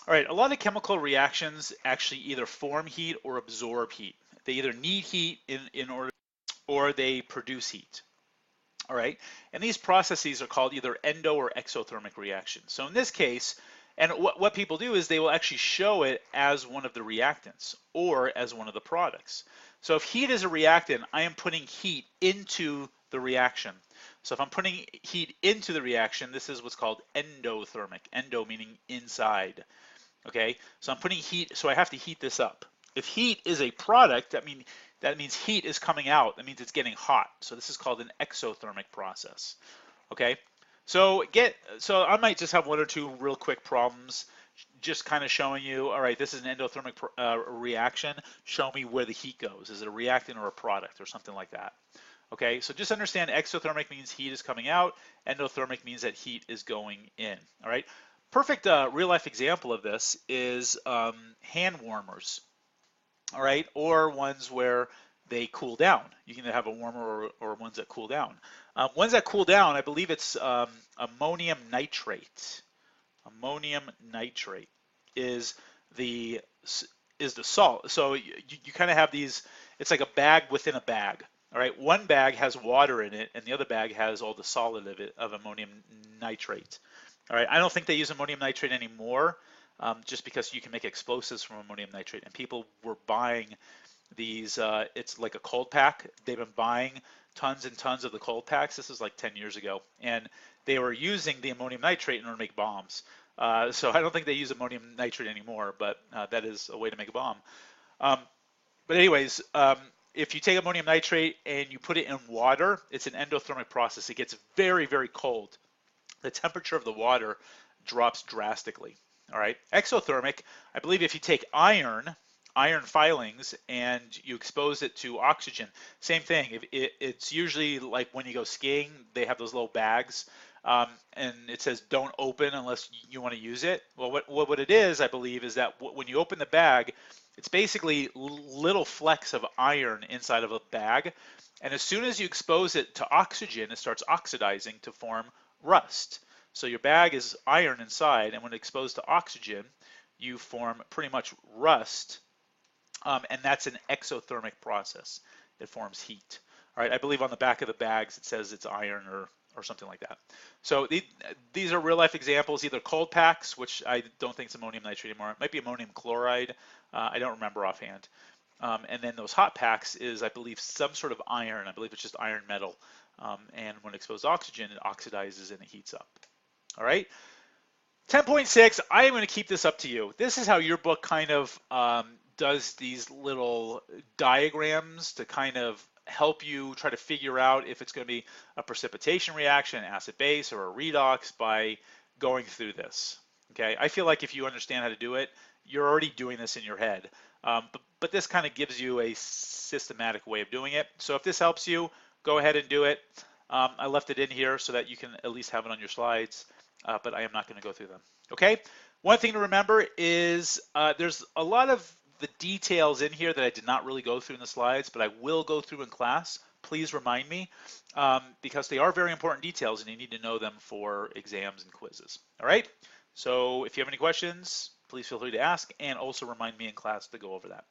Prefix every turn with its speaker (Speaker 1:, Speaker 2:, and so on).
Speaker 1: All right, a lot of chemical reactions actually either form heat or absorb heat. They either need heat in order or they produce heat. All right, and these processes are called either endo or exothermic reactions. So in this case, and what people do is they will actually show it as one of the reactants or as one of the products. So if heat is a reactant, I am putting heat into the reaction. So if I'm putting heat into the reaction, this is what's called endothermic. Endo meaning inside. Okay, so I'm putting heat, so I have to heat this up. If heat is a product, that means heat is coming out. That means it's getting hot. So this is called an exothermic process. Okay, so I might just have one or two real quick problems, just kind of showing you. All right, this is an endothermic reaction. Show me where the heat goes. Is it a reactant or a product or something like that? Okay, so just understand exothermic means heat is coming out. Endothermic means that heat is going in. All right. Perfect real life example of this is hand warmers, all right, or ones where they cool down. You can have a warmer or ones that cool down. Ones that cool down, I believe it's ammonium nitrate. Ammonium nitrate is the salt. So you kind of have these. It's like a bag within a bag. All right, one bag has water in it, and the other bag has all the solid of ammonium nitrate. All right, I don't think they use ammonium nitrate anymore, just because you can make explosives from ammonium nitrate, and people were buying these. It's like a cold pack. They've been buying tons and tons of the cold packs. This is like 10 years ago, and they were using the ammonium nitrate in order to make bombs. So I don't think they use ammonium nitrate anymore, but that is a way to make a bomb. Um, but anyways, if you take ammonium nitrate and you put it in water, it's an endothermic process. It gets very, very cold. The temperature of the water drops drastically. All right. Exothermic, I believe if you take iron filings, and you expose it to oxygen, same thing. It's usually like when you go skiing, they have those little bags, and it says don't open unless you want to use it. Well, what it is, I believe, is that when you open the bag, it's basically little flecks of iron inside of a bag, and as soon as you expose it to oxygen, it starts oxidizing to form rust. So your bag is iron inside, and when exposed to oxygen, you form pretty much rust, and that's an exothermic process. It forms heat. All right, I believe on the back of the bags it says it's iron or something like that. So these are real life examples, either cold packs, which I don't think it's ammonium nitrate anymore. It might be ammonium chloride. I don't remember offhand. And then those hot packs is, I believe, some sort of iron. I believe it's just iron metal. And when exposed to oxygen, it oxidizes and it heats up. All right. 10.6, I am going to keep this up to you. This is how your book kind of does these little diagrams to kind of help you try to figure out if it's going to be a precipitation reaction, acid-base, or a redox by going through this. Okay, I feel like if you understand how to do it, you're already doing this in your head. But this kind of gives you a systematic way of doing it. So if this helps you, go ahead and do it. I left it in here so that you can at least have it on your slides, but I am not going to go through them. Okay, one thing to remember is there's a lot of the details in here that I did not really go through in the slides, but I will go through in class. Please remind me, because they are very important details and you need to know them for exams and quizzes. All right, so if you have any questions, please feel free to ask, and also remind me in class to go over that.